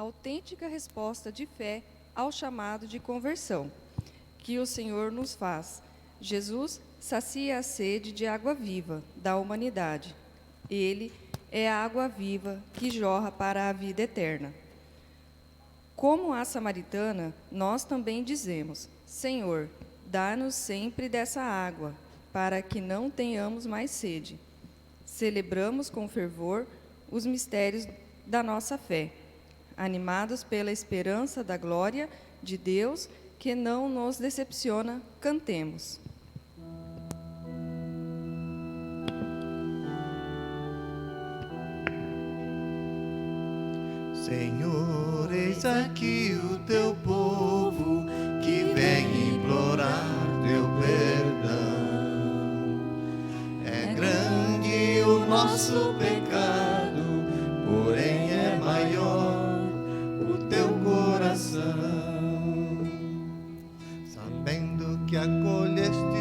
autêntica resposta de fé ao chamado de conversão que o Senhor nos faz. Jesus sacia a sede de água viva da humanidade. Ele é a água viva que jorra para a vida eterna. Como a samaritana, nós também dizemos: Senhor, dá-nos sempre dessa água, para que não tenhamos mais sede. Celebramos com fervor os mistérios da nossa fé, animados pela esperança da glória de Deus, que não nos decepciona, cantemos. Senhor, eis aqui o teu povo que vem implorar teu perdão. É grande o nosso pecado, porém é maior o teu coração. Sabendo que acolheste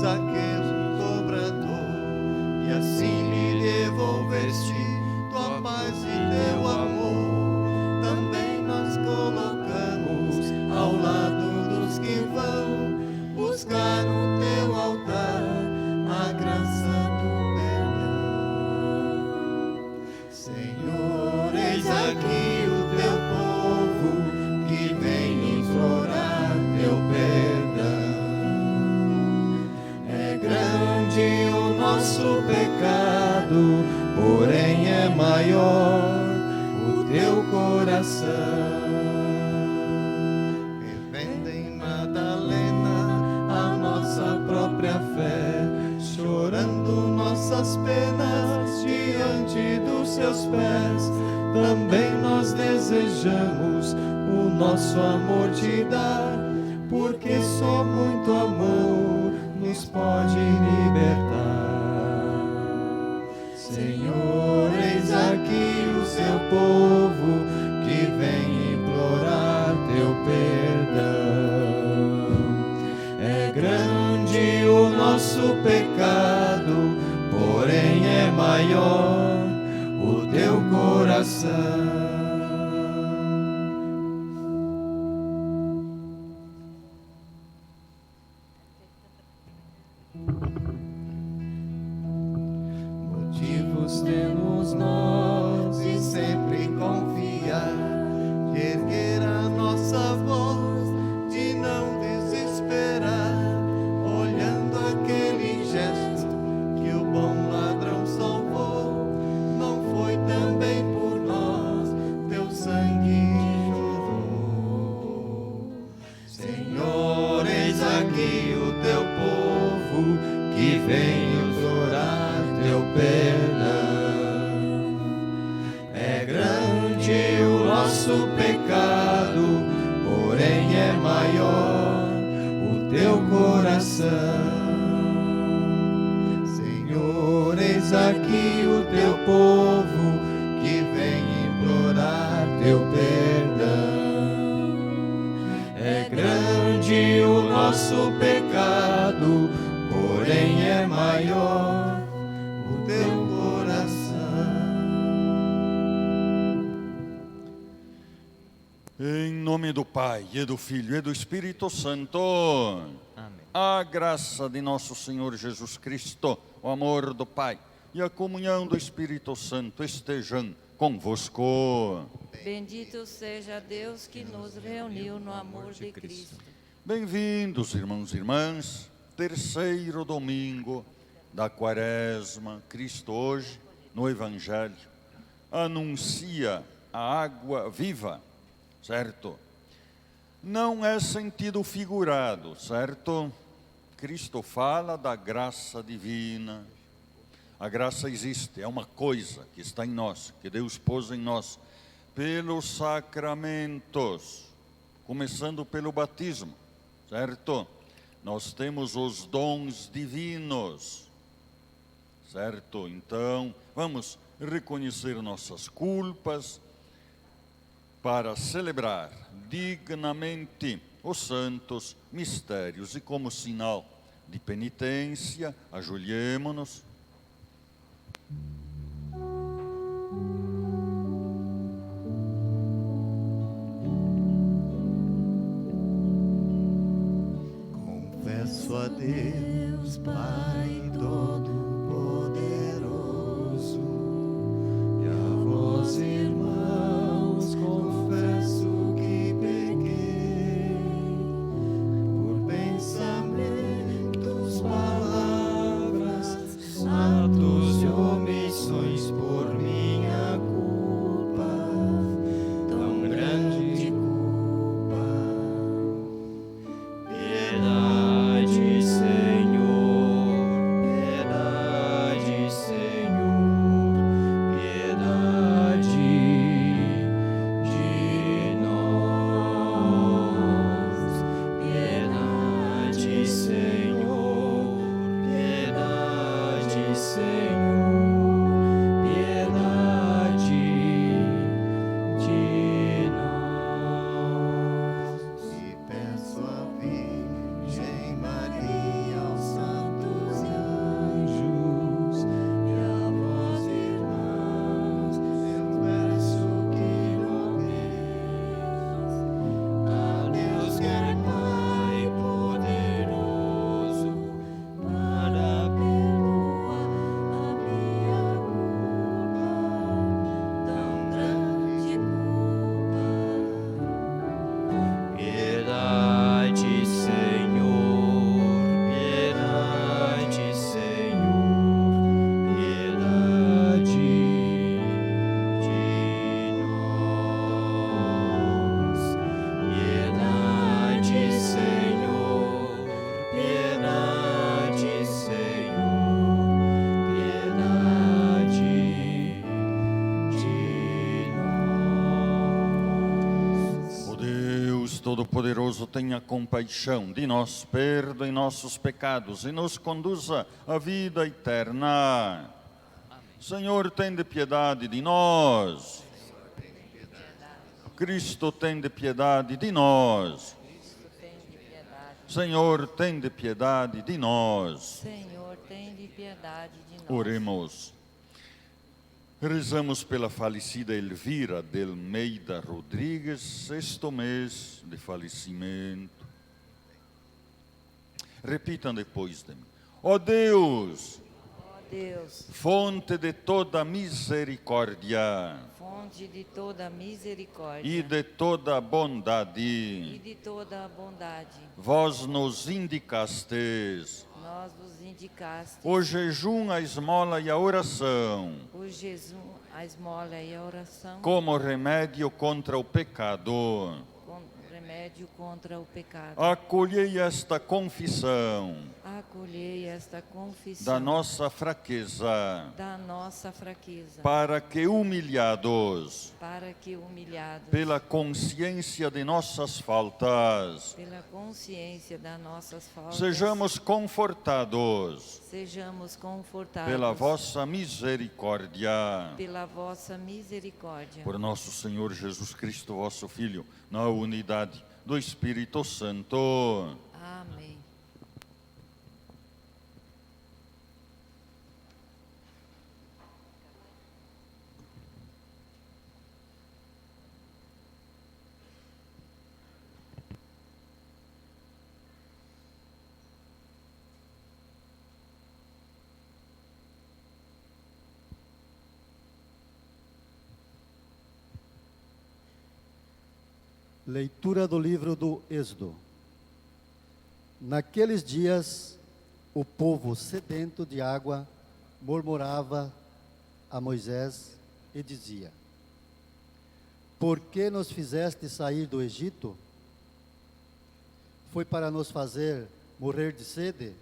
Zaqueu, um cobrador, e assim lhe devolveste tua paz e teu amor, também nós colocamos ao lado dos que vão buscar no teu altar a graça do perdão. Senhor, eis aqui o teu povo que vem implorar teu perdão. É grande o nosso pecado, porém é maior o teu coração. Vivendo em Madalena a nossa própria fé, chorando nossas penas diante dos seus pés, também nós desejamos o nosso amor te dar, porque só muito amor nos pode libertar. Senhor, eis aqui o seu povo que vem implorar teu perdão. É grande o nosso pecado, porém é maior o teu coração. Motivos temos nós e sempre confiar, de erguer a nossa voz, de não desesperar, olhando aquele gesto que o bom ladrão salvou. Não foi também por nós teu sangue jorrou. Senhor, eis aqui o teu povo que vem implorar teu perdão. É grande o nosso pecado, porém é maior o teu coração. Senhor, eis aqui o teu povo que vem implorar teu perdão. É grande o nosso pecado, porém é maior o teu coração. Em nome do Pai, e do Filho, e do Espírito Santo. Amém. A graça de nosso Senhor Jesus Cristo, o amor do Pai e a comunhão do Espírito Santo estejam convosco. Bendito seja Deus que nos reuniu no amor de Cristo. Bem-vindos, irmãos e irmãs, terceiro domingo da Quaresma. Cristo hoje, no Evangelho, anuncia a água viva, certo? Não é sentido figurado, certo? Cristo fala da graça divina. A graça existe, é uma coisa que está em nós, que Deus pôs em nós, pelos sacramentos, começando pelo batismo, certo? Nós temos os dons divinos, certo? Então, vamos reconhecer nossas culpas para celebrar dignamente os santos mistérios. E como sinal de penitência, ajoelhemo-nos. Deus Pai Todo-Poderoso, e a vós, irmãos, confesso que pequei por pensamentos, palavras, atos e omissões, por minha culpa, tão grande culpa. Piedade, Senhor, piedade, Senhor, piedade de nós. Piedade, Senhor, piedade, Senhor, piedade de nós. E peço à Virgem Maria, aos santos e anjos, e a vós, irmãos, eu peço que rogueis a Deus, que é Pai poderoso, para perdoar a minha culpa, tão grande culpa. Piedade, Senhor, piedade, Senhor, piedade de nós. Piedade, Senhor, piedade, Senhor, piedade de nós. O Deus Todo-Poderoso tenha compaixão de nós, perdoe nossos pecados e nos conduza à vida eterna. Senhor, tende piedade de nós. Cristo, tende piedade de nós. Senhor, tende piedade de nós. Senhor, tende piedade de nós. Oremos. Rezamos pela falecida Elvira de Almeida Rodrigues, sexto mês de falecimento. Repitam depois de mim. Ó Deus, Ó Deus, fonte de toda misericórdia fonte de toda misericórdia e de toda e bondade, de toda a bondade, vós nos indicastes nós vos indicaste o jejum, a esmola e a oração o jejum, a esmola e a oração como remédio contra o pecado. com remédio contra o pecado. Acolhei esta confissão Acolhei esta confissão da nossa fraqueza, para que humilhados humilhados pela consciência de nossas faltas, pela consciência das nossas faltas sejamos confortados sejamos confortados pela vossa misericórdia. pela vossa misericórdia. Por nosso Senhor Jesus Cristo, vosso Filho, na unidade do Espírito Santo. Amém. Leitura do livro do Êxodo. Naqueles dias, o povo sedento de água murmurava a Moisés e dizia: Por que nos fizeste sair do Egito? Foi para nos fazer morrer de sede?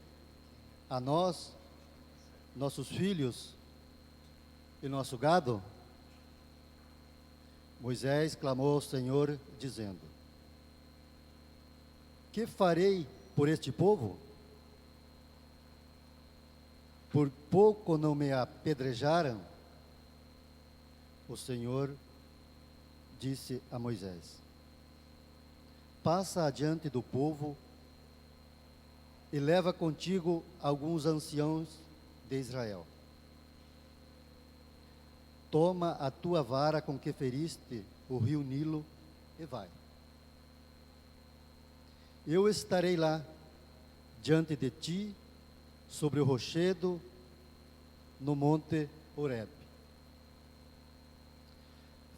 A nós, nossos filhos e nosso gado? Moisés clamou ao Senhor, dizendo: Que farei por este povo? Por pouco não me apedrejaram? O Senhor disse a Moisés: Passa adiante do povo e leva contigo alguns anciãos de Israel. Toma a tua vara com que feriste o rio Nilo e vai. Eu estarei lá diante de ti, sobre o rochedo, no monte Horebe.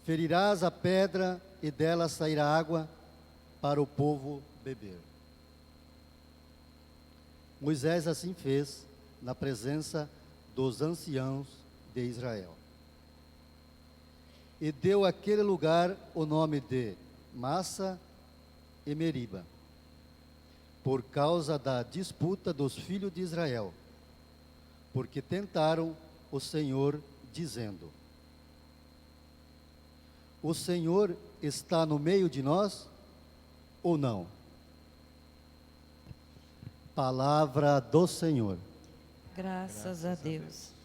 Ferirás a pedra e dela sairá água para o povo beber. Moisés assim fez na presença dos anciãos de Israel. E deu àquele lugar o nome de Massa e Meriba, por causa da disputa dos filhos de Israel, porque tentaram o Senhor, dizendo: o Senhor está no meio de nós ou não? Palavra do Senhor. Graças a Deus.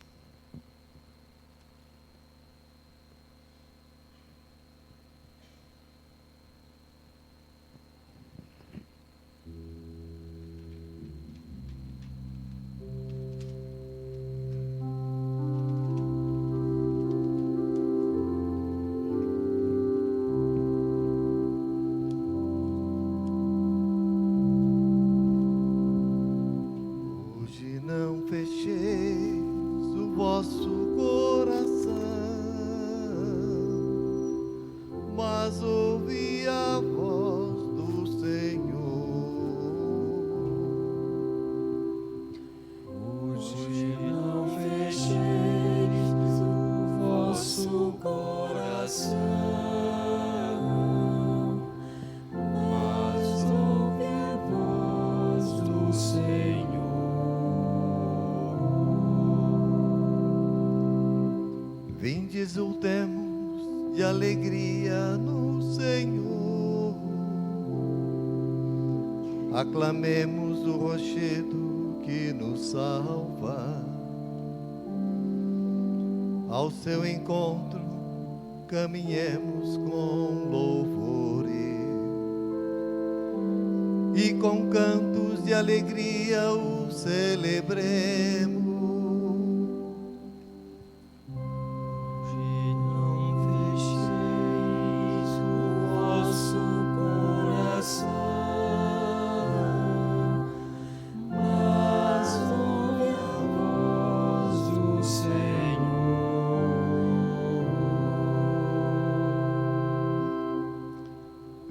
Hoje não fecheis o vosso coração, mas ouvi a voz do Senhor. Hoje não fecheis o vosso coração, mas ouve a voz do Senhor. Vinde, exultemos de alegria no Senhor. Aclamemos o rochedo que nos salva. Ao seu encontro caminhemos com louvores e com cantos de alegria o celebremos. Hoje não fecheis o vosso coração, mas ouve a voz do Senhor.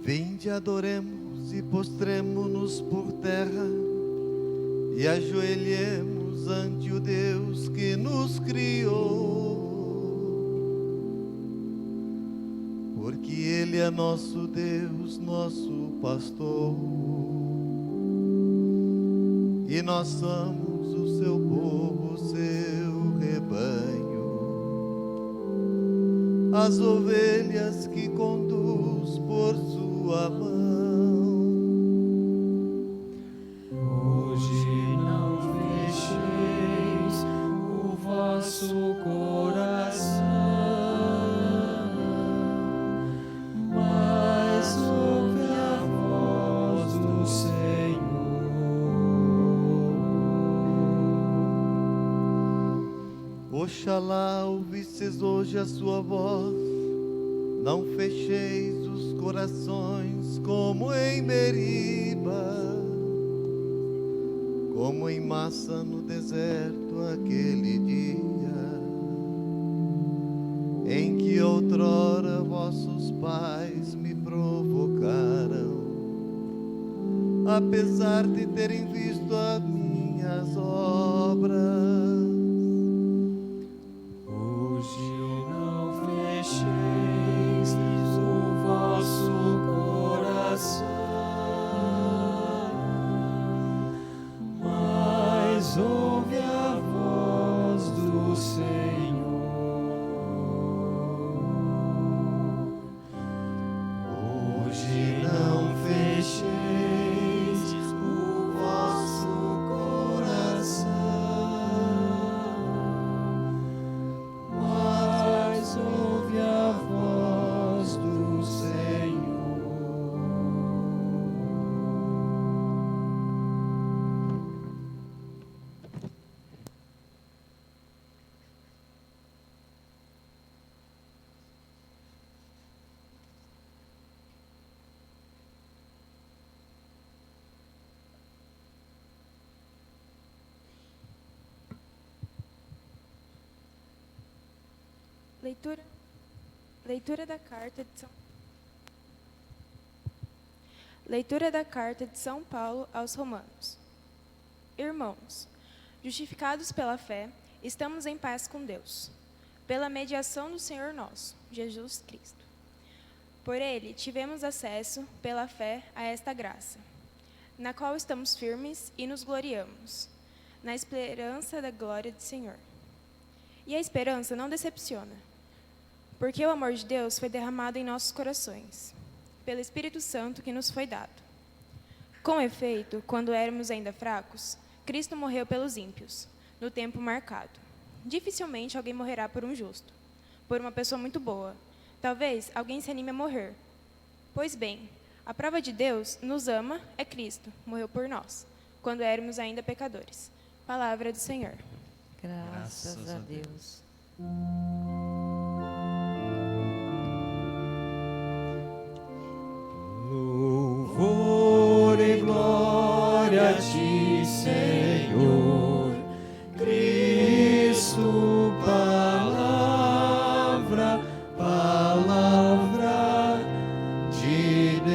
Vinde, adoremos e postremo-nos por terra e ajoelhemos ante o Deus que nos criou. Porque Ele é nosso Deus, nosso pastor, e nós somos o seu povo, o seu rebanho, as ovelhas que conduz por sua mão. Hoje não fecheis o vosso coração, mas ouve a voz do Senhor. Oxalá ouvisseis hoje a sua voz, não fecheis os corações como em Meriba, como em Massa no deserto aquele dia, em que outrora vossos pais me provocaram, apesar de terem visto as minhas obras. Hoje não fecheis o vosso coração, mas ouve a voz do Senhor. Hoje não fecheis o vosso coração, Leitura da carta de São Paulo aos Romanos. Irmãos, justificados pela fé, estamos em paz com Deus, pela mediação do Senhor nosso, Jesus Cristo. Por ele tivemos acesso, pela fé, a esta graça, na qual estamos firmes e nos gloriamos, na esperança da glória do Senhor. E a esperança não decepciona, porque o amor de Deus foi derramado em nossos corações, pelo Espírito Santo que nos foi dado. Com efeito, quando éramos ainda fracos, Cristo morreu pelos ímpios, no tempo marcado. Dificilmente alguém morrerá por um justo, por uma pessoa muito boa. Talvez alguém se anime a morrer. Pois bem, a prova de Deus nos ama é Cristo, morreu por nós, quando éramos ainda pecadores. Palavra do Senhor. Graças a Deus. Louvor e glória a ti, Senhor, Cristo, palavra de Deus.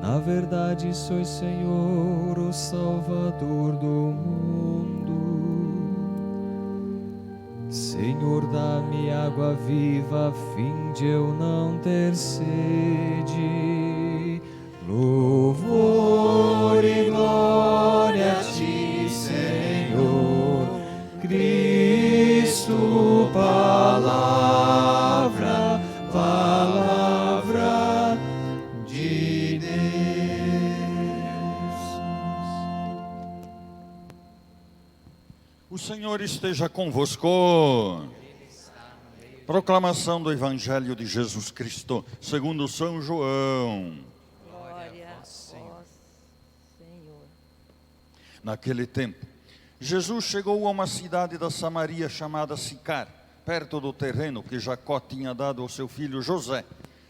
Na verdade, sois, Senhor, o Salvador do mundo. Senhor, dá-me água viva, a fim de eu não ter sede. Louvor e glória a ti, Senhor, Cristo, palavra de Deus. O Senhor esteja convosco. Proclamação do Evangelho de Jesus Cristo, segundo São João. Glória a vós, Senhor. Naquele tempo, Jesus chegou a uma cidade da Samaria chamada Sicar, perto do terreno que Jacó tinha dado ao seu filho José.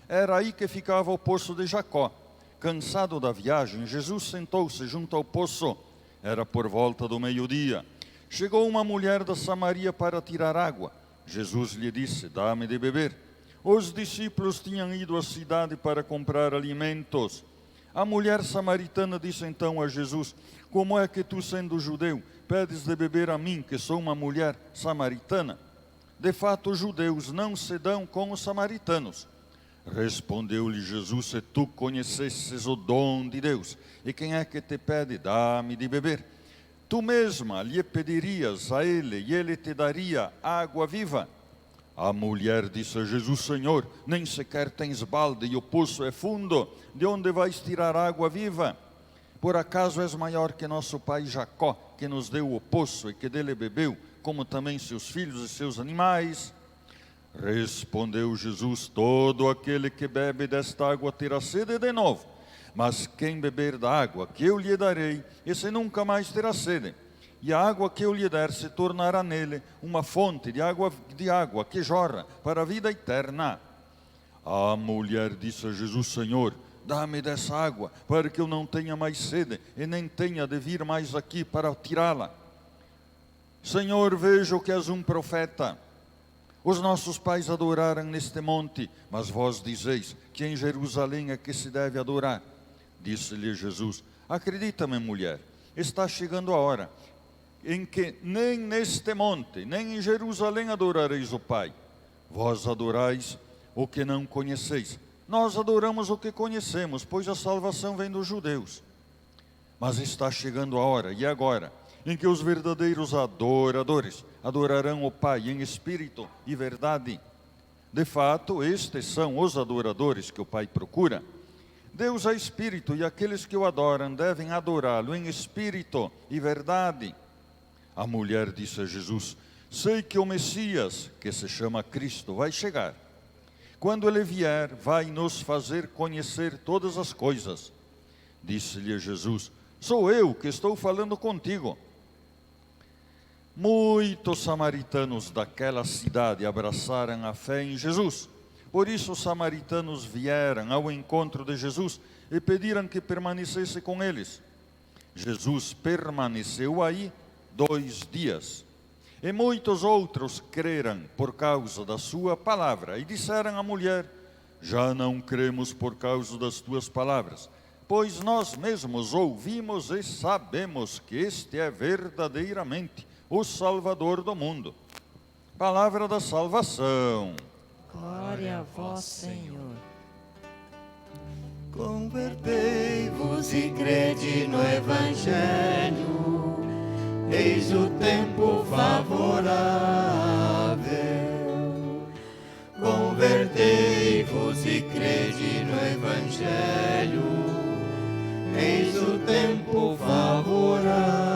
Era aí que ficava o poço de Jacó. Cansado da viagem, Jesus sentou-se junto ao poço. Era por volta do meio-dia. Chegou uma mulher da Samaria para tirar água. Jesus lhe disse: dá-me de beber. Os discípulos tinham ido à cidade para comprar alimentos. A mulher samaritana disse então a Jesus: como é que tu, sendo judeu, pedes de beber a mim, que sou uma mulher samaritana? De fato, os judeus não se dão com os samaritanos. Respondeu-lhe Jesus: se tu conhecesses o dom de Deus, e quem é que te pede, dá-me de beber, tu mesma lhe pedirias a ele, e ele te daria água viva. A mulher disse a Jesus: Senhor, nem sequer tens balde, e o poço é fundo, de onde vais tirar água viva? Por acaso és maior que nosso pai Jacó, que nos deu o poço e que dele bebeu, como também seus filhos e seus animais? Respondeu Jesus: todo aquele que bebe desta água terá sede de novo. Mas quem beber da água que eu lhe darei, esse nunca mais terá sede. E a água que eu lhe der se tornará nele uma fonte de água que jorra para a vida eterna. A mulher disse a Jesus: Senhor, dá-me dessa água, para que eu não tenha mais sede, e nem tenha de vir mais aqui para tirá-la. Senhor, vejo que és um profeta. Os nossos pais adoraram neste monte, mas vós dizeis que em Jerusalém é que se deve adorar. Disse-lhe Jesus: acredita-me, mulher, está chegando a hora em que nem neste monte, nem em Jerusalém adorareis o Pai. Vós adorais o que não conheceis. Nós adoramos o que conhecemos, pois a salvação vem dos judeus. Mas está chegando a hora, e agora, em que os verdadeiros adoradores adorarão o Pai em espírito e verdade. De fato, estes são os adoradores que o Pai procura. Deus é espírito, e aqueles que o adoram devem adorá-lo em espírito e verdade. A mulher disse a Jesus: sei que o Messias, que se chama Cristo, vai chegar. Quando ele vier, vai nos fazer conhecer todas as coisas. Disse-lhe Jesus: sou eu que estou falando contigo. Muitos samaritanos daquela cidade abraçaram a fé em Jesus. Por isso os samaritanos vieram ao encontro de Jesus e pediram que permanecesse com eles. Jesus permaneceu aí 2 dias. E muitos outros creram por causa da sua palavra. E disseram à mulher: já não cremos por causa das tuas palavras, pois nós mesmos ouvimos e sabemos que este é verdadeiramente o Salvador do mundo. Palavra da salvação. Glória a vós, Senhor. Convertei-vos e crede no Evangelho, eis o tempo favorável. Convertei-vos e crede no Evangelho, eis o tempo favorável.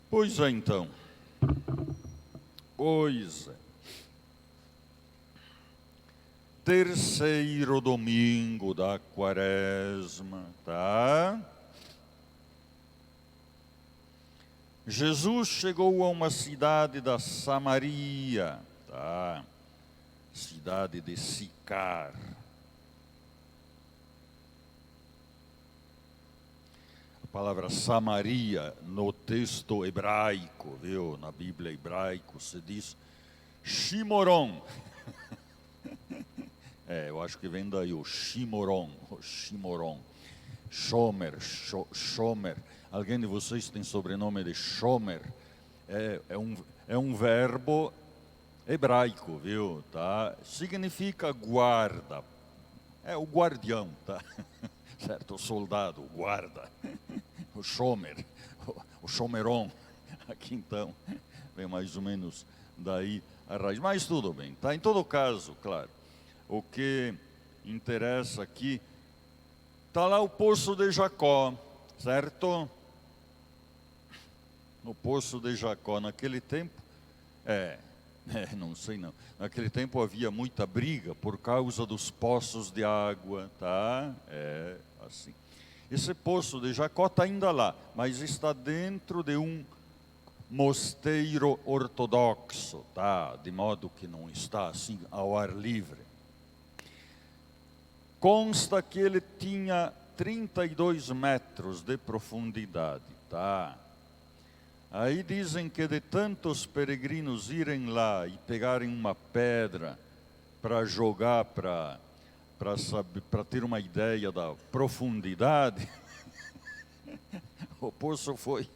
Pois é, então. Pois é. Terceiro domingo da Quaresma, tá? Jesus chegou a uma cidade da Samaria, tá? Cidade de Sicar. A palavra Samaria no texto hebraico, viu? Na Bíblia hebraico se diz Shimoron. Eu acho que vem daí o Shimoron, Shomer. Alguém de vocês tem sobrenome de Shomer? É um verbo hebraico, viu? Tá? Significa guarda. É o guardião, tá? Certo? O soldado, o guarda. O Shomer, o Shomeron. Aqui então, vem mais ou menos daí a raiz. Mas tudo bem, tá? Em todo caso, claro. O que interessa aqui, está lá o poço de Jacó, certo? No poço de Jacó, naquele tempo, não sei não, naquele tempo havia muita briga por causa dos poços de água, tá? Assim. Esse poço de Jacó está ainda lá, mas está dentro de um mosteiro ortodoxo, tá? De modo que não está assim ao ar livre. Consta que ele tinha 32 metros de profundidade, tá? Aí dizem que de tantos peregrinos irem lá e pegarem uma pedra para jogar, para ter uma ideia da profundidade, o poço foi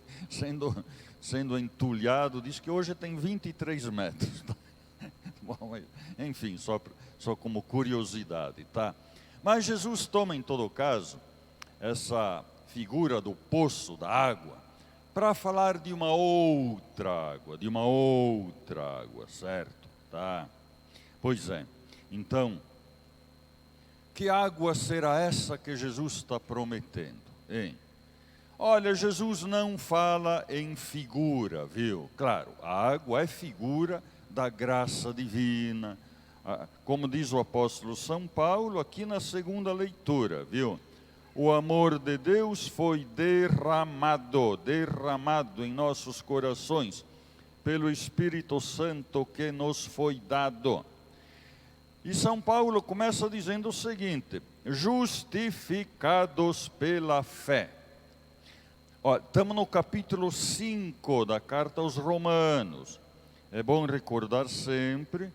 sendo entulhado, diz que hoje tem 23 metros. Tá? Bom, enfim, só como curiosidade, tá? Mas Jesus toma, em todo caso, essa figura do poço da água para falar de uma outra água, certo? Tá? Pois é. Então, que água será essa que Jesus está prometendo, hein? Olha, Jesus não fala em figura, viu? Claro, a água é figura da graça divina, como diz o apóstolo São Paulo aqui na segunda leitura, viu? O amor de Deus foi derramado em nossos corações, pelo Espírito Santo que nos foi dado. E São Paulo começa dizendo o seguinte: justificados pela fé. Estamos no capítulo 5 da carta aos Romanos. É bom recordar sempre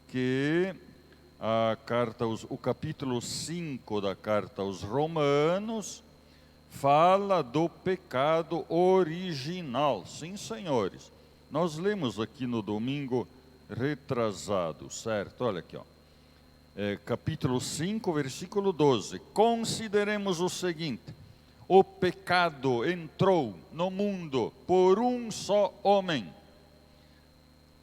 que o capítulo 5 da carta aos Romanos fala do pecado original. Sim, senhores. Nós lemos aqui no domingo retrasado, certo? Olha aqui, ó. Capítulo 5, versículo 12. Consideremos o seguinte: o pecado entrou no mundo por um só homem.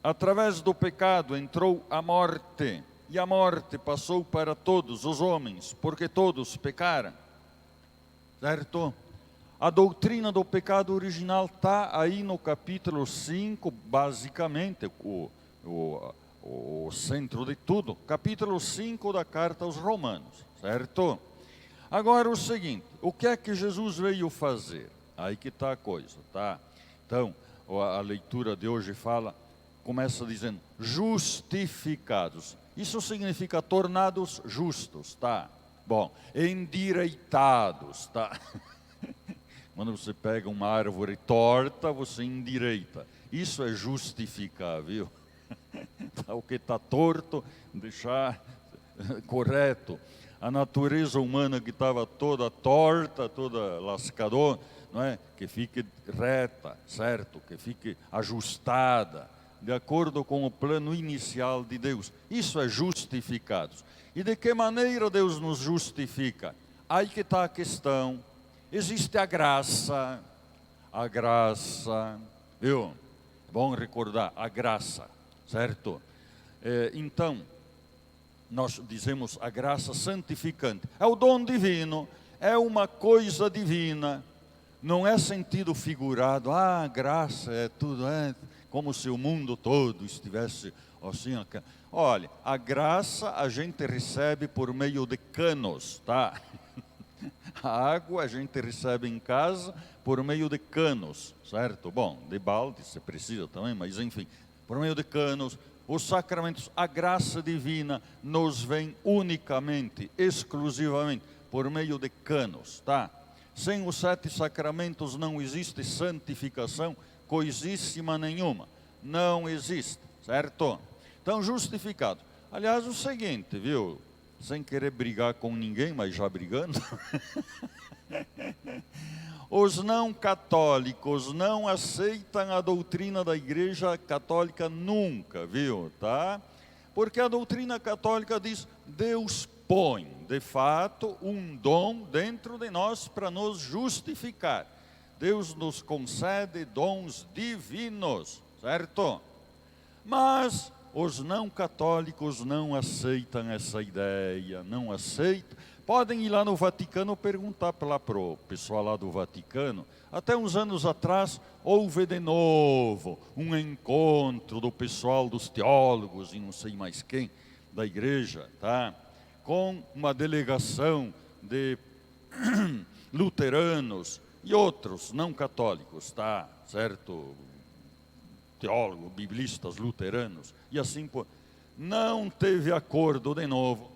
Através do pecado entrou a morte, e a morte passou para todos os homens, porque todos pecaram. Certo? A doutrina do pecado original está aí no capítulo 5, basicamente, o centro de tudo. Capítulo 5 da carta aos Romanos, certo? Agora o seguinte, o que é que Jesus veio fazer? Aí que está a coisa, tá? Então, a leitura de hoje fala: começa dizendo justificados. Isso significa tornados justos, tá? Bom, endireitados, tá? Quando você pega uma árvore torta, você endireita. Isso é justificar, viu? O que está torto, deixar correto. A natureza humana que estava toda torta, toda lascadora, não é? Que fique reta, certo? Que fique ajustada, de acordo com o plano inicial de Deus. Isso é justificados. E de que maneira Deus nos justifica? Aí que está a questão. Existe a graça, viu? Bom recordar, a graça, certo? Então, nós dizemos a graça santificante. É o dom divino, é uma coisa divina. Não é sentido figurado, graça é tudo, como se o mundo todo estivesse assim. Olha, a graça a gente recebe por meio de canos, tá? A água a gente recebe em casa por meio de canos, certo? Bom, de balde você precisa também, mas enfim, por meio de canos. Os sacramentos, a graça divina nos vem unicamente, exclusivamente, por meio de canos, tá? Sem os 7 sacramentos não existe santificação, coisíssima nenhuma. Não existe, certo? Então, justificado. Aliás, o seguinte, viu? Sem querer brigar com ninguém, mas já brigando. Os não católicos não aceitam a doutrina da Igreja Católica nunca, viu? Tá? Porque a doutrina católica diz, Deus põe, de fato, um dom dentro de nós para nos justificar. Deus nos concede dons divinos, certo? Mas os não católicos não aceitam essa ideia, não aceitam. Podem ir lá no Vaticano perguntar para o pessoal lá do Vaticano. Até uns anos atrás, houve de novo um encontro do pessoal dos teólogos e não sei mais quem, da igreja, tá? Com uma delegação de luteranos e outros não católicos, tá? Certo? Teólogos, biblistas, luteranos, e assim por... Não teve acordo de novo.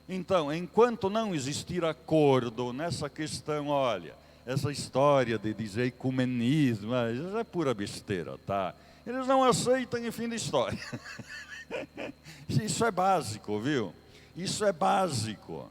Então, enquanto não existir acordo nessa questão, olha, essa história de dizer ecumenismo, isso é pura besteira, tá? Eles não aceitam, em fim de história. Isso é básico, viu? Isso é básico.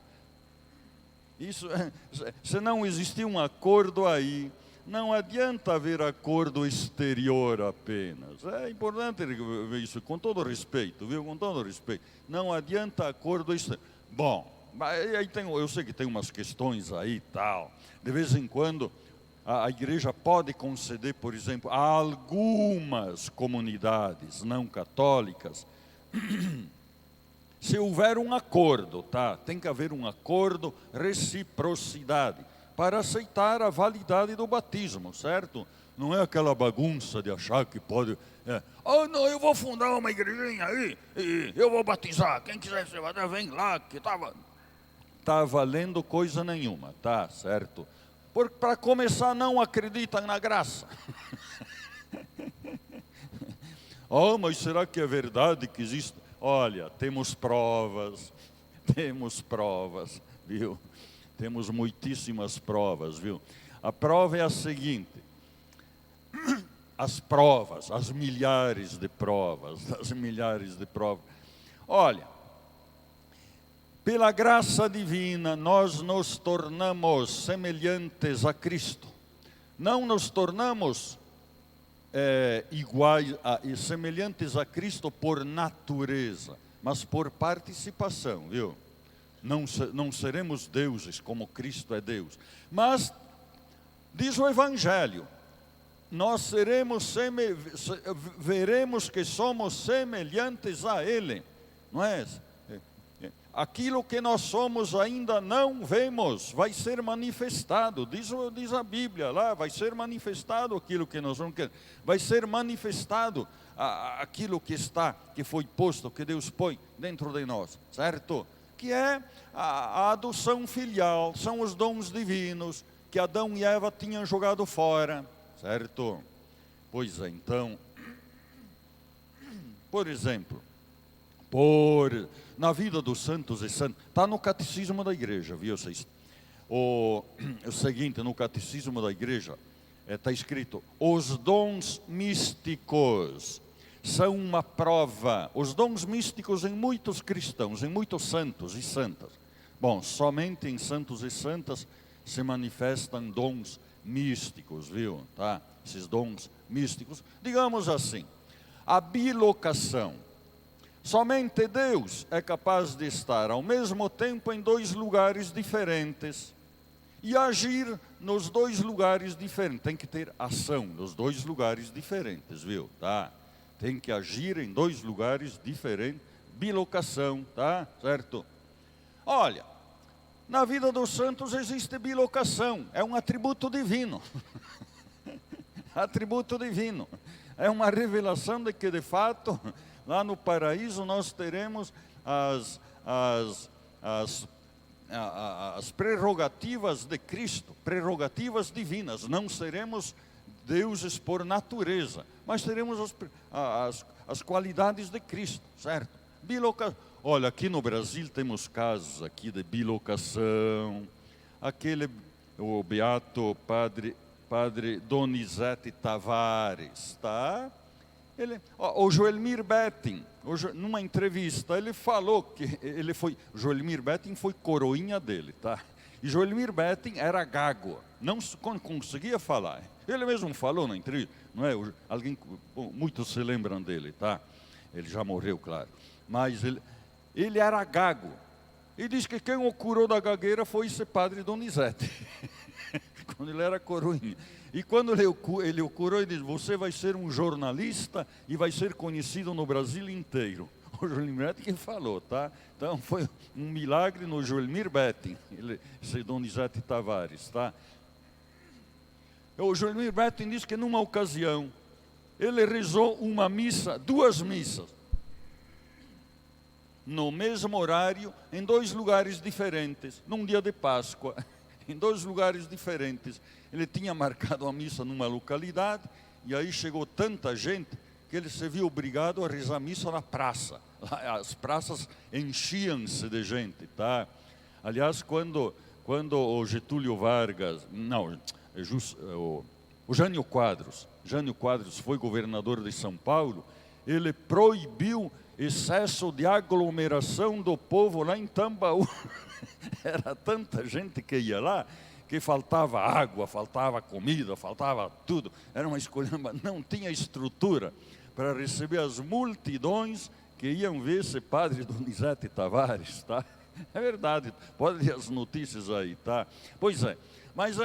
Se não existir um acordo aí, não adianta haver acordo exterior apenas. É importante ver isso, com todo respeito, viu? Com todo respeito. Não adianta acordo exterior. Bom, aí eu sei que tem umas questões aí e tal. De vez em quando, a igreja pode conceder, por exemplo, a algumas comunidades não católicas, se houver um acordo, tá? Tem que haver um acordo, reciprocidade, para aceitar a validade do batismo, certo? Não é aquela bagunça de achar que pode... não, eu vou fundar uma igrejinha aí e eu vou batizar. Quem quiser se batizar, vem lá, que tá valendo coisa nenhuma, tá certo? Para começar, não acreditam na graça. Mas será que é verdade que existe? Olha, temos provas, viu? Temos muitíssimas provas, viu? A prova é a seguinte: as milhares de provas. Olha, pela graça divina, nós nos tornamos semelhantes a Cristo. Não nos tornamos iguais e semelhantes a Cristo por natureza, mas por participação, viu? Não seremos deuses como Cristo é Deus. Mas, diz o Evangelho, nós veremos que somos semelhantes a Ele, não é? Aquilo que nós somos ainda não vemos, vai ser manifestado, diz a Bíblia lá, vai ser manifestado aquilo que nós somos, vai ser manifestado aquilo que foi posto, que Deus põe dentro de nós, certo? Que é a adoção filial, são os dons divinos que Adão e Eva tinham jogado fora, certo? Pois é, então, Por exemplo, na vida dos santos e santas, está no catecismo da igreja, viu vocês? O seguinte, no catecismo da igreja, está escrito: os dons místicos são uma prova. Os dons místicos em muitos cristãos, em muitos santos e santas. Bom, somente em santos e santas se manifestam dons místicos, viu? Tá? Esses dons místicos, digamos assim, a bilocação. Somente Deus é capaz de estar ao mesmo tempo em dois lugares diferentes e agir nos dois lugares diferentes. Tem que ter ação nos dois lugares diferentes, viu? Tá? Tem que agir em dois lugares diferentes. Bilocação, tá? Certo? Olha, na vida dos santos existe bilocação. É um atributo divino. Atributo divino. É uma revelação de que, de fato, lá no paraíso nós teremos as prerrogativas de Cristo, prerrogativas divinas. Não seremos deuses por natureza, mas teremos as qualidades de Cristo, certo? Olha, aqui no Brasil temos casos aqui de bilocação. O beato padre Donizete Tavares, tá? O Joelmir Betting, numa entrevista, ele falou que Joelmir Betting foi coroinha dele, tá? E Joelmir Betting era gago, não conseguia falar. Ele mesmo falou na entrevista, não é? Muitos se lembram dele, tá? Ele já morreu, claro. Mas ele era gago. E diz que quem o curou da gagueira foi esse padre Donizete, quando ele era coroinha. E quando ele o curou, ele disse: você vai ser um jornalista e vai ser conhecido no Brasil inteiro. O Joelmir Betting que falou, tá? Então foi um milagre no Joelmir Betting, esse Donizete Tavares, tá? O Joelmir Betting diz que numa ocasião ele rezou uma missa, 2 missas, no mesmo horário, em 2 lugares diferentes, num dia de Páscoa, em 2 lugares diferentes. Ele tinha marcado a missa numa localidade, e aí chegou tanta gente que ele se viu obrigado a rezar a missa na praça. As praças enchiam-se de gente, tá? Aliás, quando o Getúlio Vargas, o Jânio Quadros foi governador de São Paulo, ele proibiu excesso de aglomeração do povo lá em Tambaú. Era tanta gente que ia lá, que faltava água, faltava comida, faltava tudo. Era uma escolha, não tinha estrutura para receber as multidões que iam ver esse padre Donizete Tavares, tá? É verdade, pode ler as notícias aí, tá? Pois é, mas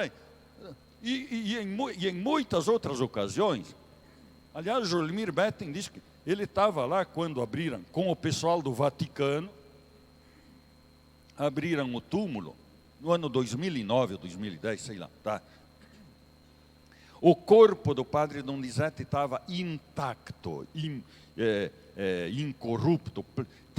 em muitas outras ocasiões, aliás, Joelmir Betting diz que ele estava lá quando abriram, com o pessoal do Vaticano, abriram o túmulo, no ano 2009 ou 2010, sei lá, tá? O corpo do padre Donizete estava intacto, incorrupto,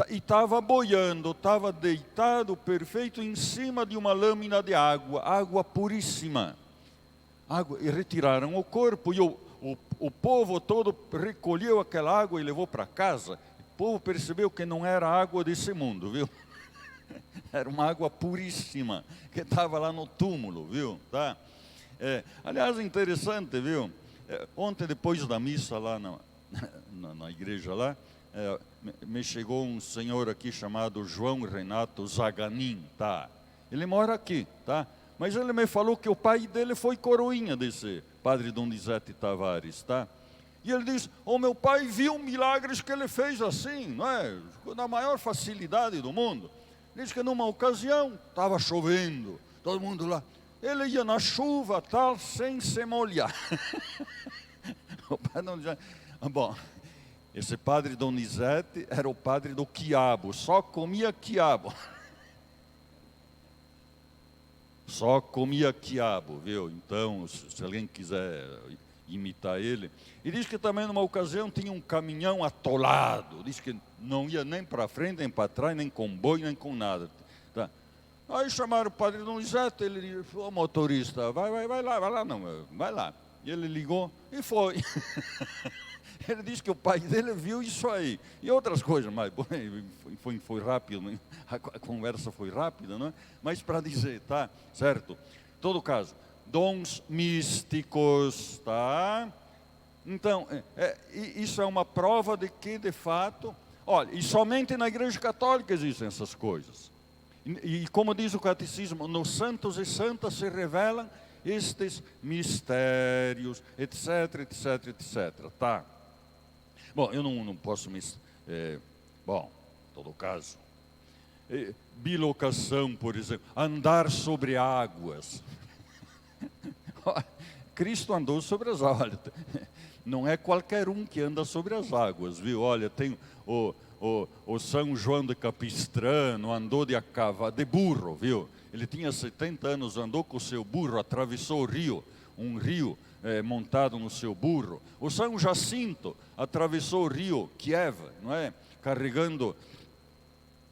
e estava boiando, estava deitado perfeito em cima de uma lâmina de água puríssima. E retiraram o corpo, e o povo todo recolheu aquela água e levou para casa. O povo percebeu que não era água desse mundo, viu? Era uma água puríssima, que estava lá no túmulo, viu? Tá? Aliás, interessante, viu? Ontem, depois da missa lá na igreja lá, me chegou um senhor aqui chamado João Renato Zaganin, tá? Ele mora aqui, tá? Mas ele me falou que o pai dele foi coroinha desse padre Donizete Tavares, tá? E ele diz: o meu pai viu milagres que ele fez assim, não é? Na maior facilidade do mundo. Diz que numa ocasião, estava chovendo, todo mundo lá, ele ia na chuva, tal, sem se molhar. O padre Donizete, bom, esse padre Donizete era o padre do quiabo, só comia quiabo. Só comia quiabo, viu? Então, se alguém quiser imitar ele. E diz que também numa ocasião tinha um caminhão atolado. Diz que não ia nem para frente, nem para trás, nem com boi, nem com nada. Tá? Aí chamaram o padre Donizete, ele disse: ô motorista, vai lá, não, vai lá. E ele ligou e foi. Ele diz que o pai dele viu isso aí. E outras coisas, mas foi rápido, a conversa foi rápida, não é? Mas para dizer, tá? Certo? Em todo caso, dons místicos, tá? Então, isso é uma prova de que, de fato, olha, e somente na Igreja Católica existem essas coisas. E como diz o Catecismo, nos santos e santas se revelam estes mistérios, etc, etc, etc, tá? Bom, eu não posso me... bom, em todo caso, bilocação, por exemplo, andar sobre águas. Cristo andou sobre as águas. Não é qualquer um que anda sobre as águas, viu? Olha, tem o São João de Capistrano, andou de burro, viu? Ele tinha 70 anos, andou com o seu burro, atravessou o rio, um rio montado no seu burro. O São Jacinto atravessou o rio Kiev, não é? Carregando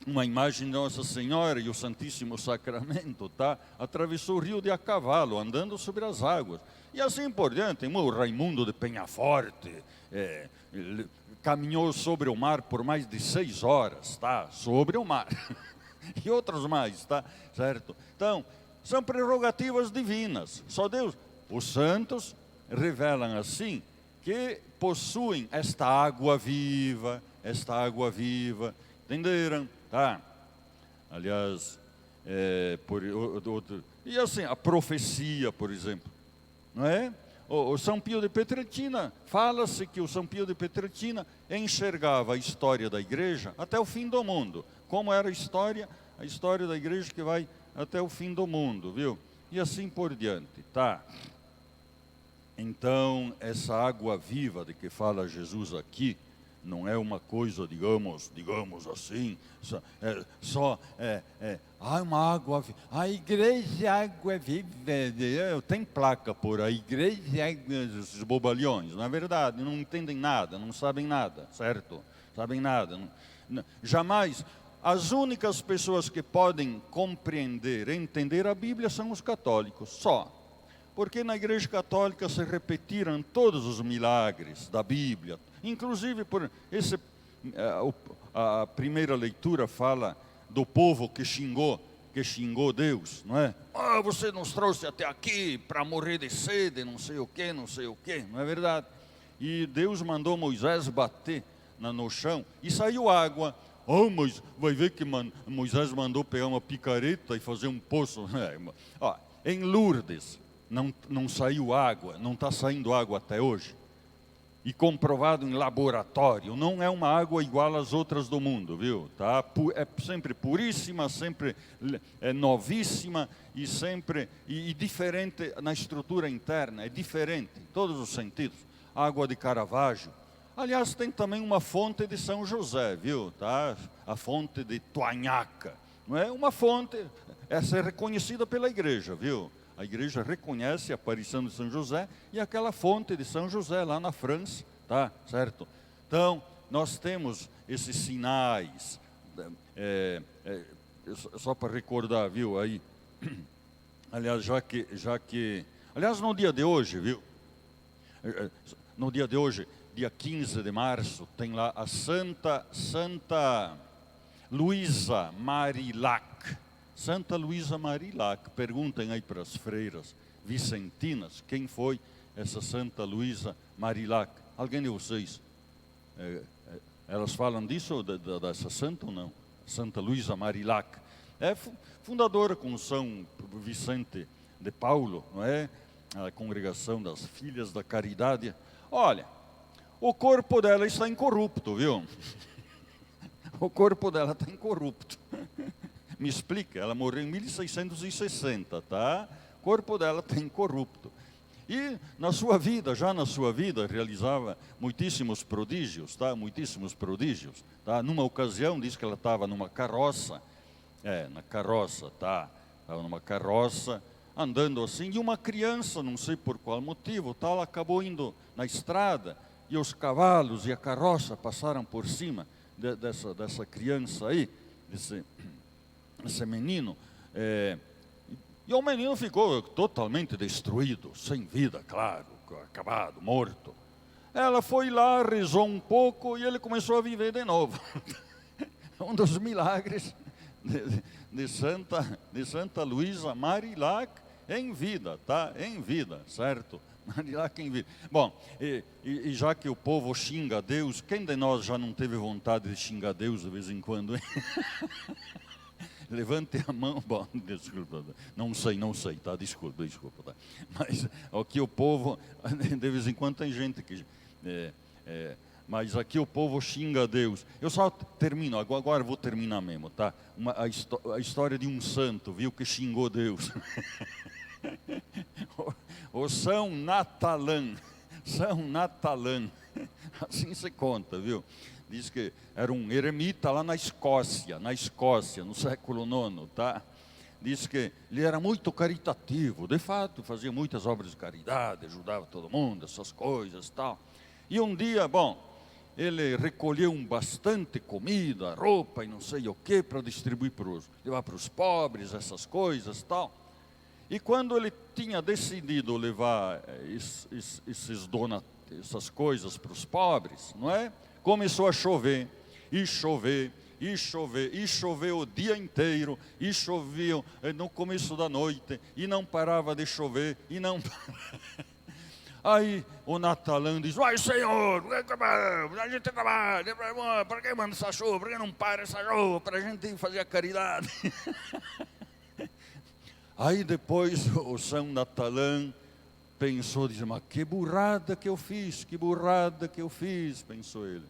uma imagem de Nossa Senhora e o Santíssimo Sacramento, tá? Atravessou o rio a cavalo, andando sobre as águas. E assim por diante, o Raimundo de Penhaforte caminhou sobre o mar por mais de 6 horas, tá? Sobre o mar. E outros mais, tá? Certo? Então, são prerrogativas divinas. Só Deus. Os santos revelam assim que possuem esta água viva, entenderam? Tá? Aliás, e assim, a profecia, por exemplo, não é? O São Pio de Pietrelcina, fala-se que o São Pio de Pietrelcina enxergava a história da igreja até o fim do mundo. Como era a história da igreja que vai até o fim do mundo, viu? E assim por diante, tá? Então, essa água viva de que fala Jesus aqui, não é uma coisa, digamos assim, uma água viva. A igreja água viva, tem placa por aí, igreja esses bobalhões, na verdade, não entendem nada, não sabem nada, certo? Sabem nada. Jamais, as únicas pessoas que podem compreender, entender a Bíblia são os católicos, só. Porque na Igreja Católica se repetiram todos os milagres da Bíblia. Inclusive, a primeira leitura fala do povo que xingou Deus, não é? Você nos trouxe até aqui para morrer de sede, não sei o quê, não é verdade? E Deus mandou Moisés bater no chão e saiu água. Mas vai ver que Moisés mandou pegar uma picareta e fazer um poço. Em Lourdes não saiu água, não está saindo água até hoje. E comprovado em laboratório, não é uma água igual às outras do mundo, viu? Tá? É sempre puríssima, sempre novíssima e sempre e diferente na estrutura interna, é diferente em todos os sentidos. Água de Caravaggio. Aliás, tem também uma fonte de São José, viu? Tá? A fonte de Toanhaca. Não é uma fonte, essa é reconhecida pela igreja, viu? A igreja reconhece a aparição de São José e aquela fonte de São José lá na França, tá? Certo? Então, nós temos esses sinais, só para recordar, viu? Aí, aliás, aliás, no dia de hoje, viu? No dia de hoje, dia 15 de março, tem lá a Santa Luísa Marilac. Santa Luísa Marilac, perguntem aí para as freiras vicentinas, quem foi essa Santa Luísa Marilac? Alguém de vocês, elas falam disso, dessa santa ou não? Santa Luísa Marilac, é fundadora com São Vicente de Paulo, não é? A congregação das Filhas da Caridade. Olha, o corpo dela está incorrupto, viu? O corpo dela está incorrupto. Me explica, ela morreu em 1660, tá? O corpo dela está incorrupto. E já na sua vida, realizava muitíssimos prodígios, tá? Muitíssimos prodígios, tá? Numa ocasião, diz que ela estava numa carroça, na carroça, tá? Estava numa carroça, andando assim, e uma criança, não sei por qual motivo, tá? Ela acabou indo na estrada, e os cavalos e a carroça passaram por cima dessa criança aí, esse menino, e o menino ficou totalmente destruído, sem vida, claro, acabado, morto. ela foi lá, rezou um pouco e ele começou a viver de novo. Um dos milagres de Santa Luísa Marilac em vida, tá? Em vida, certo? Marilac em vida. Bom, e já que o povo xinga Deus, quem de nós já não teve vontade de xingar Deus de vez em quando, hein? Levante a mão. Bom, desculpa, não sei, tá? Desculpa, tá? Mas aqui o povo, de vez em quando tem gente que... mas aqui o povo xinga Deus. Eu só termino, agora vou terminar mesmo, tá? A história de um santo, viu, que xingou Deus. O São Natalã, assim se conta, viu? Diz que era um eremita lá na Escócia, no século IX, tá? Diz que ele era muito caritativo, de fato, fazia muitas obras de caridade, ajudava todo mundo, essas coisas, tal. E um dia, bom, ele recolheu bastante comida, roupa e não sei o que para distribuir levar para os pobres, essas coisas, tal. E quando ele tinha decidido levar essas coisas para os pobres, não é? Começou a chover, e chover, e chover, e choveu o dia inteiro, e choveu no começo da noite, e não parava de chover, e não... Aí o Natalã diz, vai Senhor, a gente trabalha, para que manda essa chuva, por que não para essa chuva, para a gente fazer a caridade? Aí depois o São Natalã pensou, diz, mas que burrada que eu fiz, pensou ele.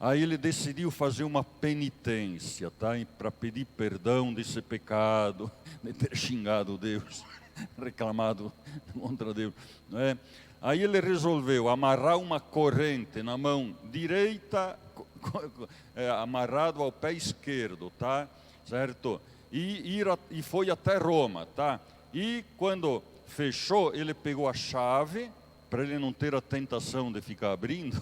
Aí ele decidiu fazer uma penitência, tá? Para pedir perdão desse pecado, de ter xingado Deus, reclamado contra Deus, não é? Aí ele resolveu amarrar uma corrente na mão direita, amarrado ao pé esquerdo, tá? Certo? E foi até Roma, tá? E quando fechou, ele pegou a chave, para ele não ter a tentação de ficar abrindo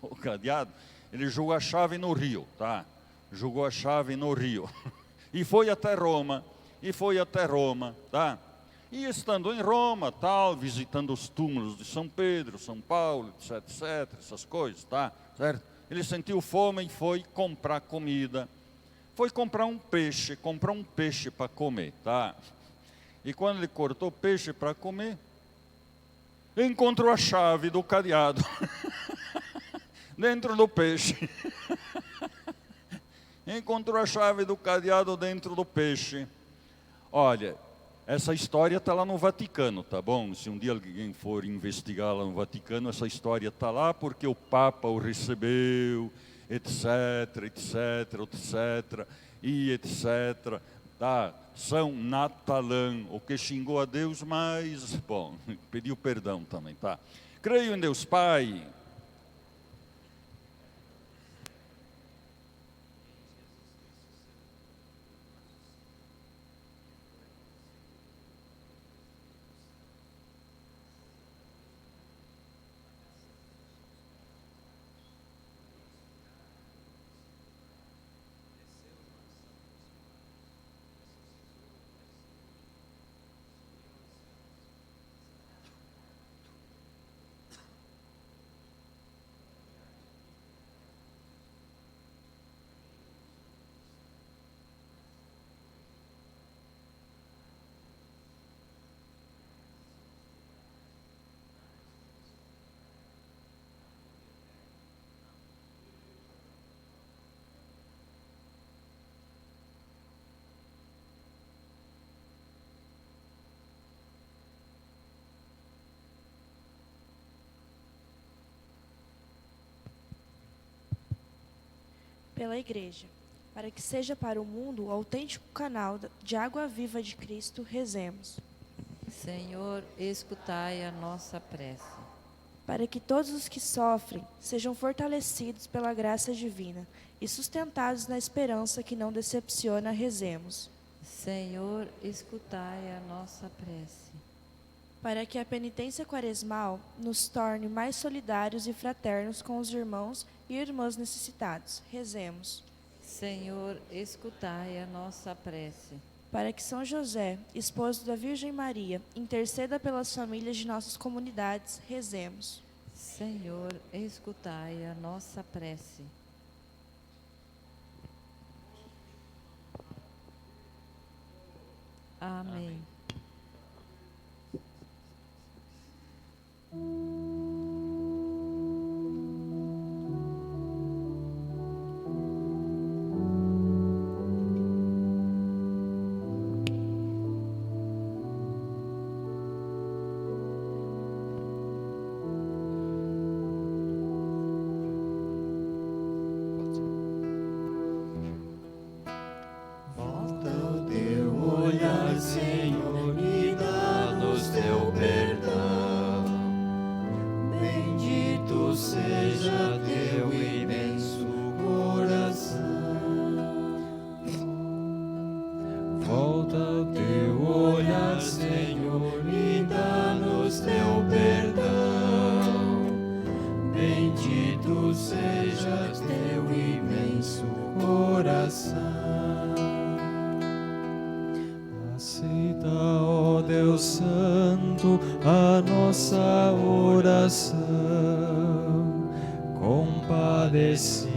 o cadeado, ele jogou a chave no rio, tá? Jogou a chave no rio. E foi até Roma, tá? E estando em Roma, tal, visitando os túmulos de São Pedro, São Paulo, etc, essas coisas, tá? Certo? Ele sentiu fome e foi comprar comida. Foi comprar um peixe, para comer, tá? E quando ele cortou o peixe para comer, encontrou a chave do cadeado dentro do peixe. Encontrou a chave do cadeado dentro do peixe. Olha, essa história está lá no Vaticano, tá bom? Se um dia alguém for investigar lá no Vaticano, essa história está lá porque o Papa o recebeu, etc, tá? São Natalã, o que xingou a Deus, mas, bom, pediu perdão também, tá? Creio em Deus Pai, pela Igreja, para que seja para o mundo o autêntico canal de água viva de Cristo, rezemos. Senhor, escutai a nossa prece. Para que todos os que sofrem sejam fortalecidos pela graça divina e sustentados na esperança que não decepciona, rezemos. Senhor, escutai a nossa prece. Para que a penitência quaresmal nos torne mais solidários e fraternos com os irmãos e irmãs necessitados, rezemos. Senhor, escutai a nossa prece. Para que São José, esposo da Virgem Maria, interceda pelas famílias de nossas comunidades, rezemos. Senhor, escutai a nossa prece. Amém. Volta o teu olhar, Senhor, e dá-nos teu perdão. Bendito seja teu imenso coração. Volta o Teu olhar, Senhor, e dá-nos teu perdão. Bendito seja teu imenso coração. Aceita, ó Deus Santo, a nossa oração. Compadecido,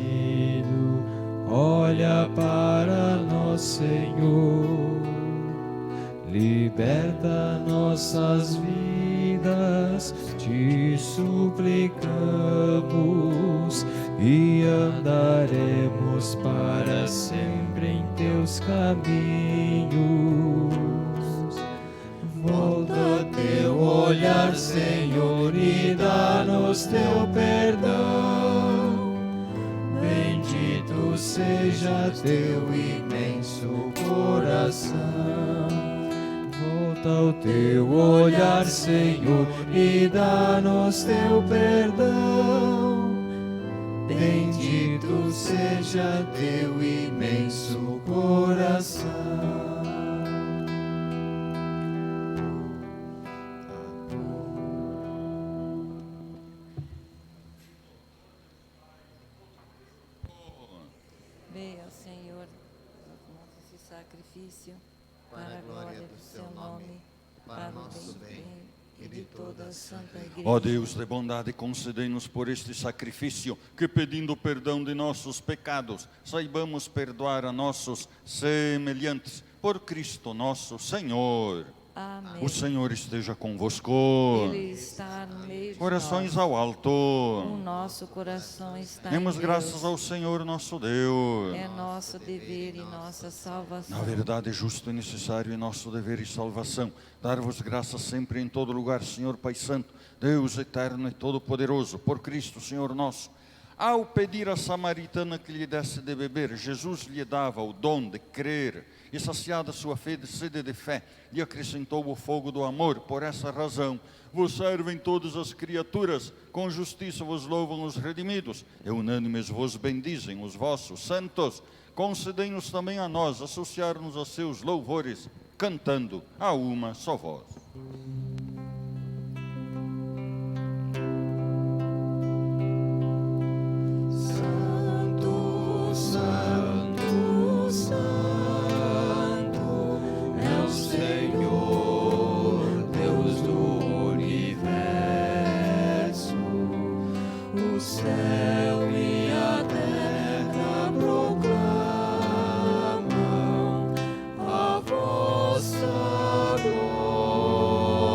olha para nós, Senhor. Liberta nossas vidas, te suplicamos, e andaremos para sempre em teus caminhos. Volta teu olhar, Senhor, e dá-nos teu perdão. Bendito seja teu imenso coração. Volta o teu olhar, Senhor, e dá-nos teu perdão. Bendito seja teu imenso coração. Veja, Senhor, esse sacrifício para a glória do seu nome, para o nosso bem e de toda a Santa Igreja. Ó Deus de bondade, concedei-nos por este sacrifício, que pedindo o perdão de nossos pecados, saibamos perdoar a nossos semelhantes, por Cristo nosso Senhor. Amém. O Senhor esteja convosco. Ele está no meio de Corações nós. ao alto. O nosso coração está Demos em graças Deus. ao Senhor nosso Deus. É nosso dever e nossa salvação. Na verdade, é justo e necessário e nosso dever e salvação dar-vos graças sempre e em todo lugar, Senhor Pai Santo, Deus eterno e todo-poderoso, por Cristo, Senhor nosso. Ao pedir à samaritana que lhe desse de beber, Jesus lhe dava o dom de crer, e saciada sua sede de fé, lhe acrescentou o fogo do amor. Por essa razão, vos servem todas as criaturas, com justiça vos louvam os redimidos, e unânimes vos bendizem os vossos santos. Concedei-nos também a nós associar-nos a seus louvores, cantando a uma só voz. Santo, Santo, Santo é o Senhor, Deus do universo. O céu e a terra proclamam a vossa glória.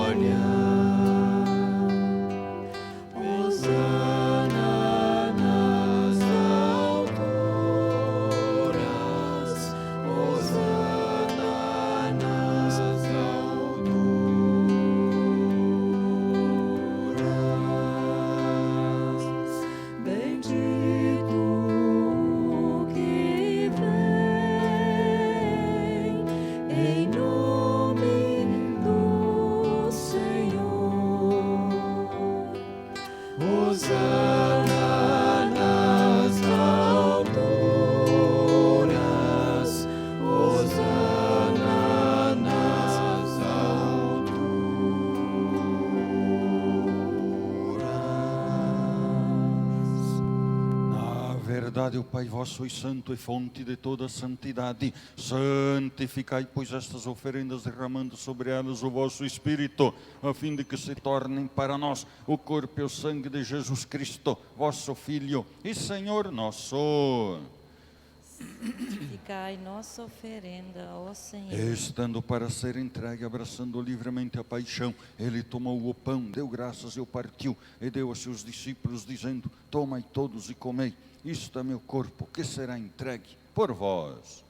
Verdade, o Pai vosso sois santo e fonte de toda santidade. Santificai, pois, estas oferendas, derramando sobre elas o vosso Espírito, a fim de que se tornem para nós o corpo e o sangue de Jesus Cristo, vosso Filho e Senhor nosso. Santificai nossa oferenda, ó Senhor. Estando para ser entregue, abraçando livremente a paixão, ele tomou o pão, deu graças e o partiu, e deu a seus discípulos, dizendo: tomai todos e comei, isto é meu corpo, que será entregue por vós.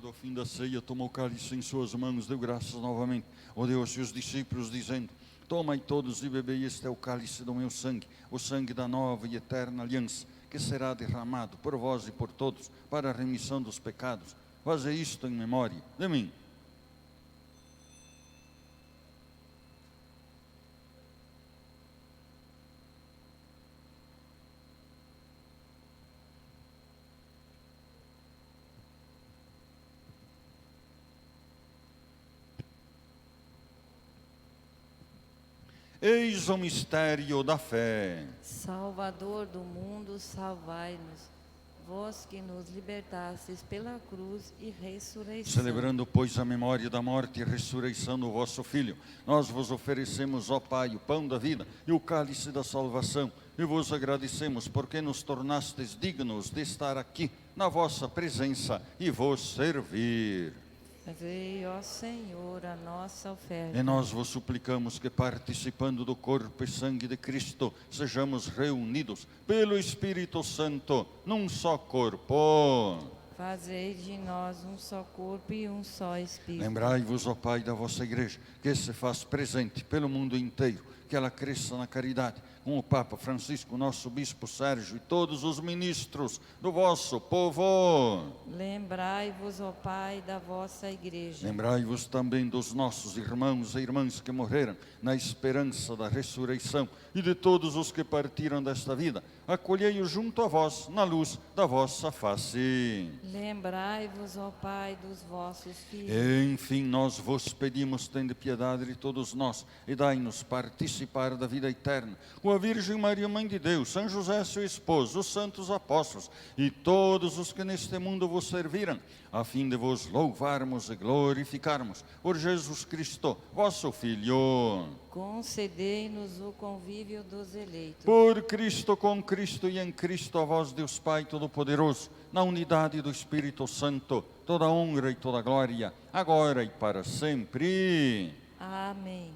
Ao fim da ceia, tomou o cálice em suas mãos, deu graças novamente, o deu aos seus discípulos, dizendo: tomai todos e bebei, este é o cálice do meu sangue, o sangue da nova e eterna aliança, que será derramado por vós e por todos, para a remissão dos pecados. Fazei isto em memória de mim. Eis o mistério da fé. Salvador do mundo, salvai-nos. Vós que nos libertastes pela cruz e ressurreição. Celebrando, pois, a memória da morte e ressurreição do vosso Filho, nós vos oferecemos, ó Pai, o pão da vida e o cálice da salvação, e vos agradecemos porque nos tornastes dignos de estar aqui na vossa presença e vos servir. Fazei, ó Senhor, a nossa oferta. E nós vos suplicamos que, participando do corpo e sangue de Cristo, sejamos reunidos pelo Espírito Santo num só corpo. Fazei de nós um só corpo e um só Espírito. Lembrai-vos, ó Pai, da vossa igreja, que se faz presente pelo mundo inteiro, que ela cresça na caridade, com o Papa Francisco, nosso Bispo Sérgio e todos os ministros do vosso povo. Lembrai-vos, ó Pai, da vossa igreja. Lembrai-vos também dos nossos irmãos e irmãs que morreram na esperança da ressurreição e de todos os que partiram desta vida. Acolhei-os junto a vós, na luz da vossa face. Lembrai-vos, ó Pai, dos vossos filhos. Enfim, nós vos pedimos, tende piedade de todos nós, e dai-nos participar da vida eterna, com a Virgem Maria, Mãe de Deus, São José, seu esposo, os santos apóstolos, e todos os que neste mundo vos serviram, a fim de vos louvarmos e glorificarmos, por Jesus Cristo, vosso Filho. Concedei-nos o convívio dos eleitos. Por Cristo, com Cristo e em Cristo, a vós, Deus Pai Todo-Poderoso, na unidade do Espírito Santo, toda honra e toda glória, agora e para sempre. Amém.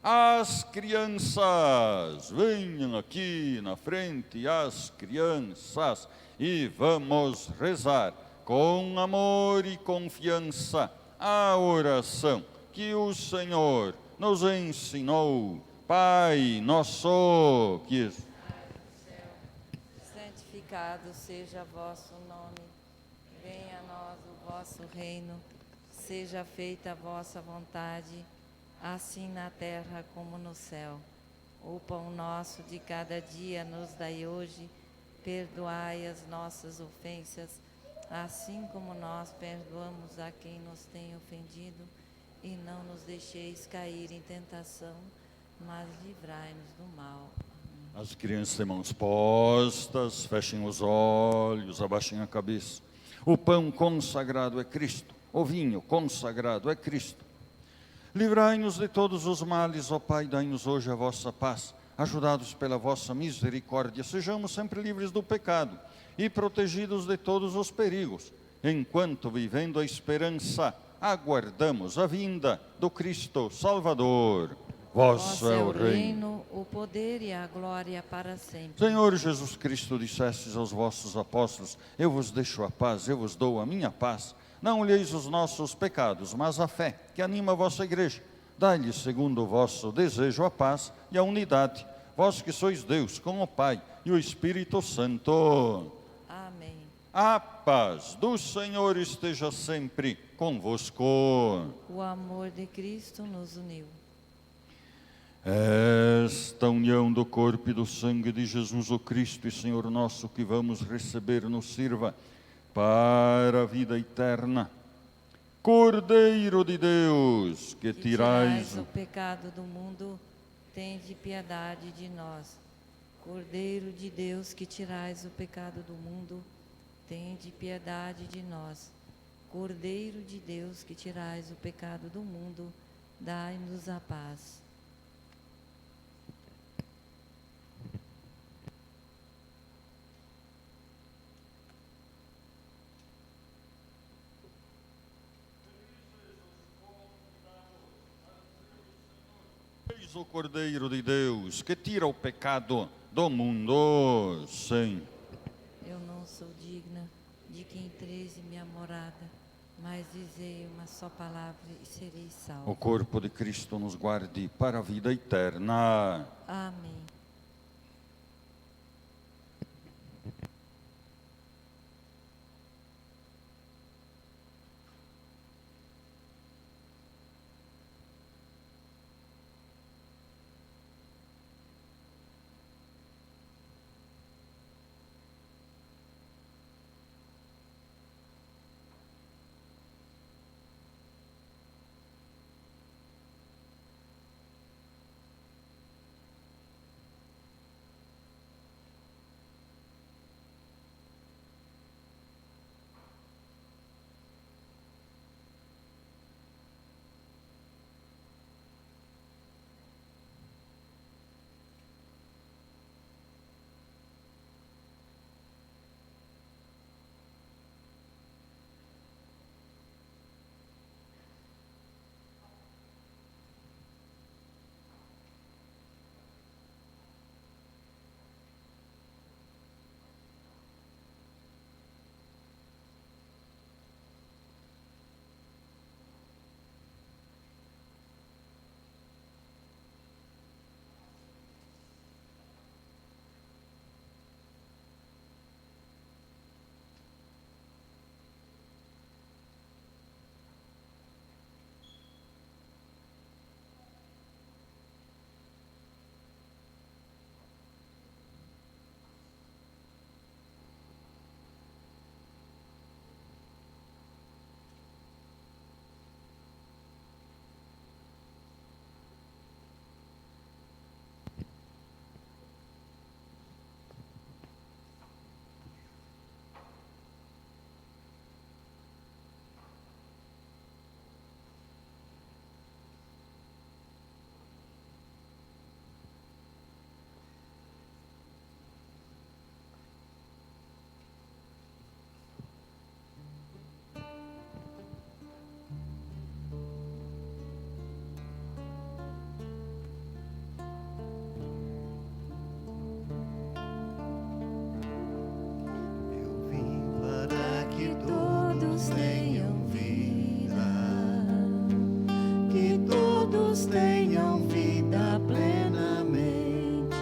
As crianças, venham aqui na frente, as crianças, e vamos rezar com amor e confiança a oração que o Senhor nos ensinou. Pai nosso, que Santificado seja vosso nome, venha a nós o vosso reino, seja feita a vossa vontade, assim na terra como no céu. O pão nosso de cada dia nos dai hoje, perdoai as nossas ofensas, assim como nós perdoamos a quem nos tem ofendido, e não nos deixeis cair em tentação, mas livrai-nos do mal. as crianças de mãos postas, fechem os olhos, abaixem a cabeça. O pão consagrado é Cristo, o vinho consagrado é Cristo. Livrai-nos de todos os males, ó Pai, dai-nos hoje a vossa paz. Ajudados pela vossa misericórdia, sejamos sempre livres do pecado e protegidos de todos os perigos, enquanto, vivendo a esperança, aguardamos a vinda do Cristo Salvador. Vosso é o reino, o poder e a glória para sempre. Senhor Jesus Cristo, dissestes aos vossos apóstolos: eu vos deixo a paz, eu vos dou a minha paz. Não olheis os nossos pecados, mas a fé que anima a vossa igreja. Dai-lhe, segundo o vosso desejo, a paz e a unidade. Vós que sois Deus, com o Pai e o Espírito Santo. Amém. A paz do Senhor esteja sempre convosco. O amor de Cristo nos uniu. Esta união do corpo e do sangue de Jesus o Cristo e Senhor nosso que vamos receber nos sirva para a vida eterna. Cordeiro de Deus, que tirais o pecado do mundo, tende piedade de nós. Cordeiro de Deus, que tirais o pecado do mundo, tende piedade de nós. Cordeiro de Deus, que tirais o pecado do mundo, dai-nos a paz. Eis o Cordeiro de Deus, que tira o pecado do mundo. Sim. Eu não sou digna de que entreis em minha morada, mas dizei uma só palavra e serei salvo. O corpo de Cristo nos guarde para a vida eterna. Amém. Tenham vida plenamente.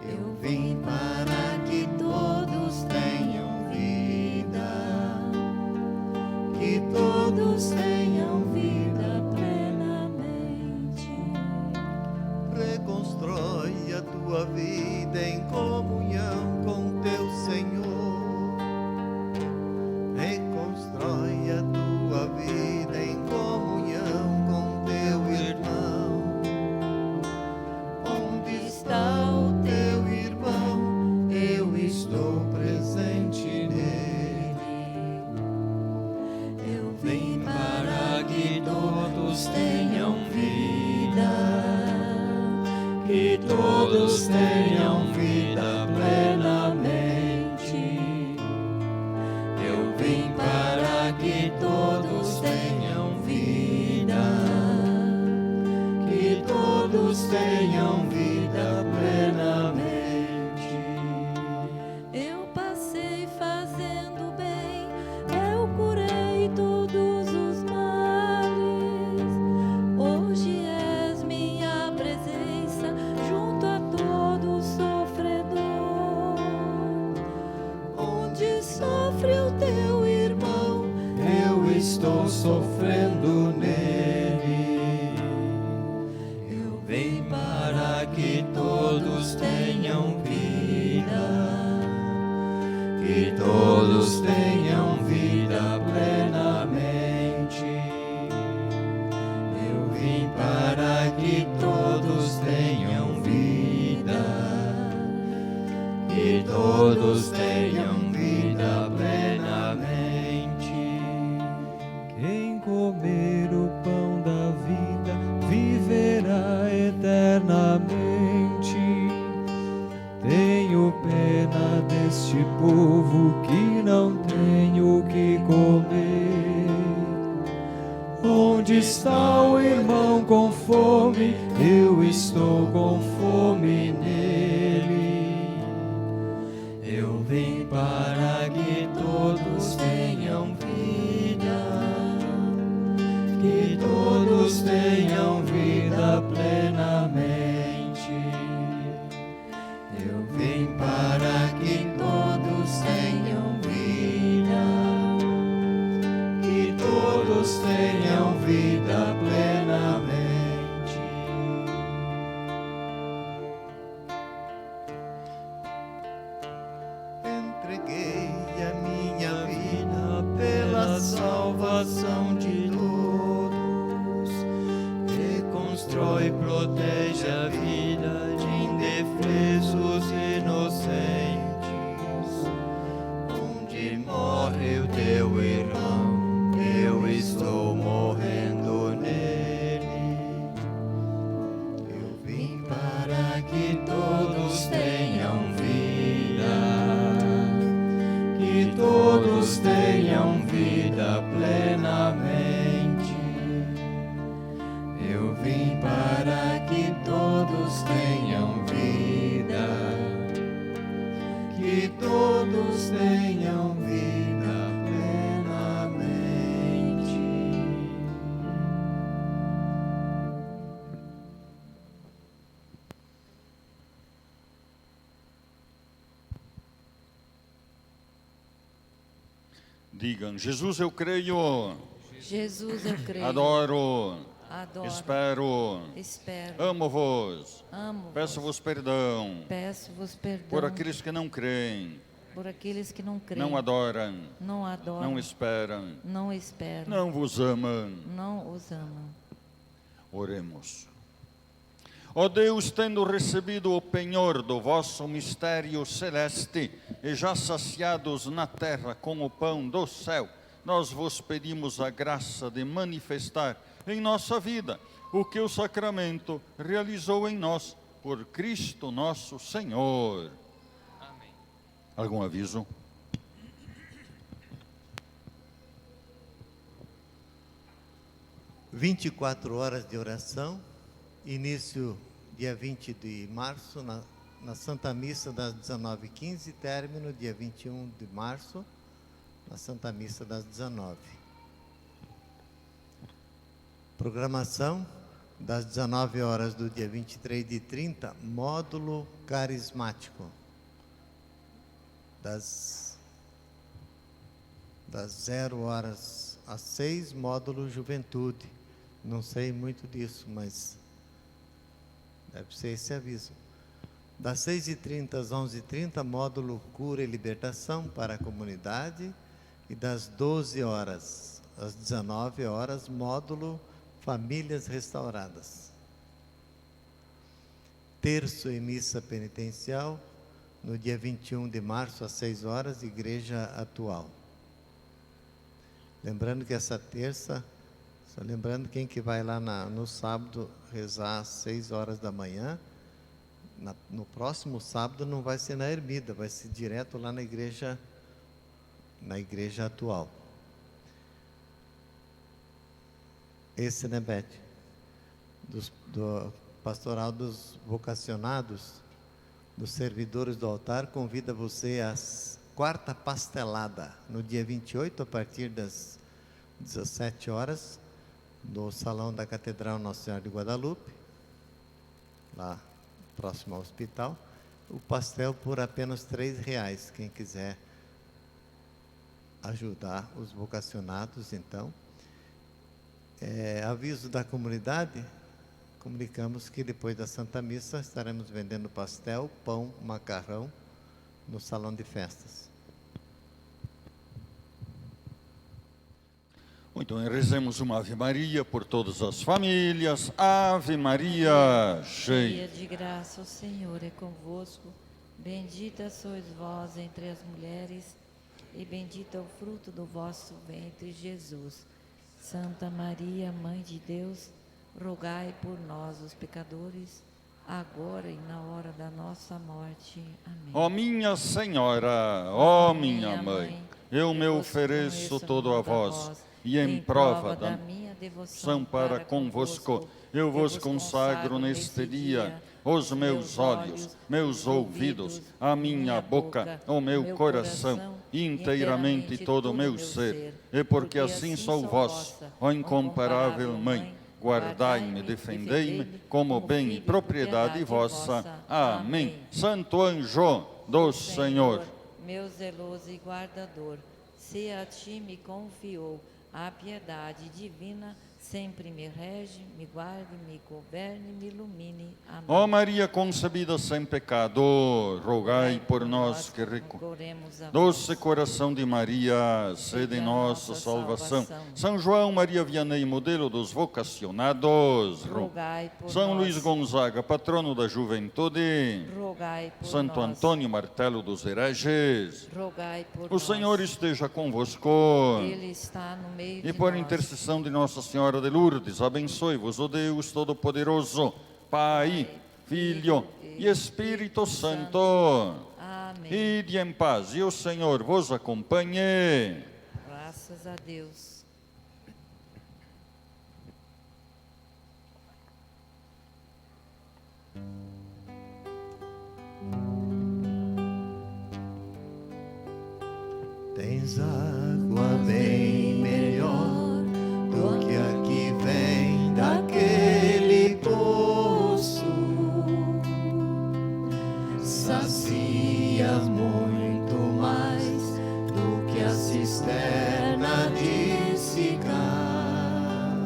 Eu vim para que todos tenham vida, que todos tenham vida plenamente. Reconstrói a tua vida em comunhão com teu Senhor. Reconstrói a tua vida em comunhão com teu irmão. Onde está o teu irmão? Eu estou presente nele. Eu vim para que todos tenham vida, que todos tenham vida plenamente. Eu vim para que todos tenham vida, que todos tenham vida plenamente. Eu passei fazendo bem, eu curei todos os males. Hoje és minha presença junto a todo sofredor. Onde sofre o teu irmão, Eu estou sofrendo nele. que todos tenham vida plenamente. Eu vim para que todos tenham vida, que todos tenham vida plenamente. Quem comer o pão da vida viverá eternamente. Tenho pena deste povo que não tem o que comer. Onde está o irmão com fome? Eu estou com fome nele. Eu vim para que todos tenham vida, que todos tenham vida plenamente. Eu vim para que todos tenham vida, que todos tenham vida plenamente. Entreguei a minha vida pela salvação de todos. Reconstrói, protege a vida de indefesos inocentes. Onde morre o teu irmão, eu estou morrendo nele. Eu vim para que todos tenham vida, que todos tenham vida plenamente. Eu vim para que todos tenham vida, que todos tenham vida plenamente. Digam: Jesus, eu creio, Jesus, eu creio. adoro, Adoro. espero, Espero. amo-vos, Amo. peço-vos perdão Peço-vos perdão por aqueles que não creem, por aqueles que não creem, não adoram, não adoram, não esperam, não esperam, não vos amam. não os amam. Oremos. Ó Deus, tendo recebido o penhor do vosso mistério celeste e já saciados na terra com o pão do céu, nós vos pedimos a graça de manifestar em nossa vida o que o sacramento realizou em nós, por Cristo nosso Senhor. Amém. Algum aviso? – 24 horas de oração, início dia 20 de março, na Santa Missa das 19h15, término dia 21 de março, na Santa Missa das 19h. Programação das 19 horas do dia 23 de 30, módulo carismático. Das 0 horas às 6, módulo juventude. Não sei muito disso, mas deve ser esse aviso. Das 6h30 às 11h30, módulo cura e libertação para a comunidade. E das 12 horas às 19 horas, módulo famílias restauradas. Terço e missa penitencial, no dia 21 de março, às 6 horas, igreja atual. Lembrando que essa terça, só lembrando quem que vai lá no sábado rezar às 6 horas da manhã, no próximo sábado não vai ser na ermida, vai ser direto lá na igreja atual. Esse, né, Beth? Do pastoral dos vocacionados, dos servidores do altar, convida você às quarta pastelada, no dia 28, a partir das 17 horas, no salão da Catedral Nossa Senhora de Guadalupe, lá próximo ao hospital. O pastel por apenas R$3, quem quiser ajudar os vocacionados, então. Aviso da comunidade, comunicamos que depois da Santa Missa estaremos vendendo pastel, pão, macarrão no salão de festas. Muito bem, rezemos uma Ave Maria por todas as famílias. Ave Maria, cheia Cheia de graça, o Senhor é convosco. Bendita sois vós entre as mulheres, e bendito é o fruto do vosso ventre, Jesus. Santa Maria, Mãe de Deus, rogai por nós, os pecadores, agora e na hora da nossa morte. Amém. Ó minha Senhora, ó minha Mãe, eu me ofereço todo a vós, e em prova da minha devoção para convosco, eu vos consagro neste dia os meus olhos, meus ouvidos, a minha boca, o meu coração, inteiramente todo o meu ser, e porque assim sou vossa, ó incomparável Mãe, guardai-me, defendei-me, como bem e propriedade vossa. Amém. Santo anjo do Senhor, meu zeloso e guardador, se a ti me confiou a piedade divina, sempre me rege, me guarde, me governe, me ilumine. Amém. ó Maria concebida sem pecado, rogai por nós que recorremos a vós. Doce coração de Maria, sede nossa salvação. São João Maria Vianney, modelo dos vocacionados. Rogai por São nós. Luís Gonzaga, patrono da juventude. Rogai por Santo nós. Antônio, martelo dos hereges. Rogai por O nós. Senhor esteja convosco. Ele está no meio E de por nós. intercessão de Nossa Senhora de Lourdes, abençoe-vos o Deus Todo-Poderoso, Pai, Filho e Espírito Santo. Amém. Ide em paz, e o Senhor vos acompanhe. Graças a Deus. Tens água bem melhor do que a que vem daquele poço. Sacia muito mais do que a cisterna de Sicar.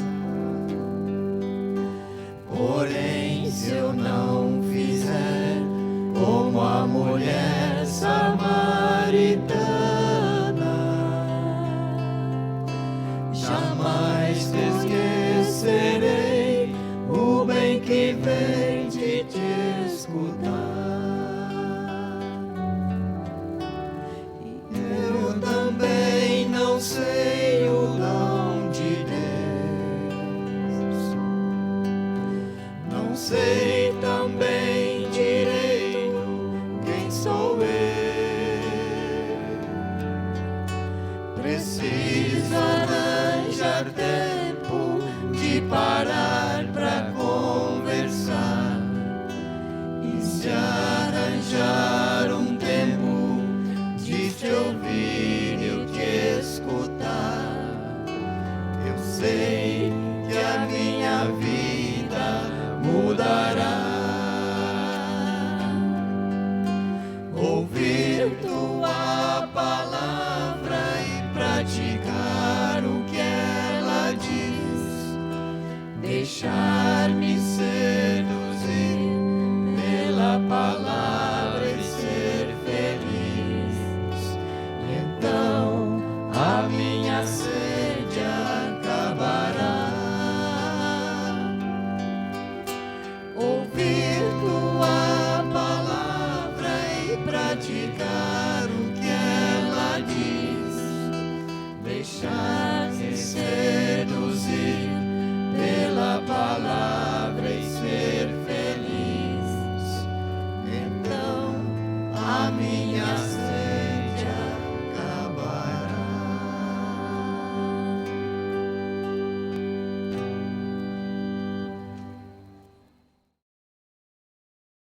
Porém, se eu não fizer como a mulher samaritana, jamais te esquecerei o bem que vem de te escutar. Eu também não sei o dom de Deus, não sei também direito quem sou eu. Preciso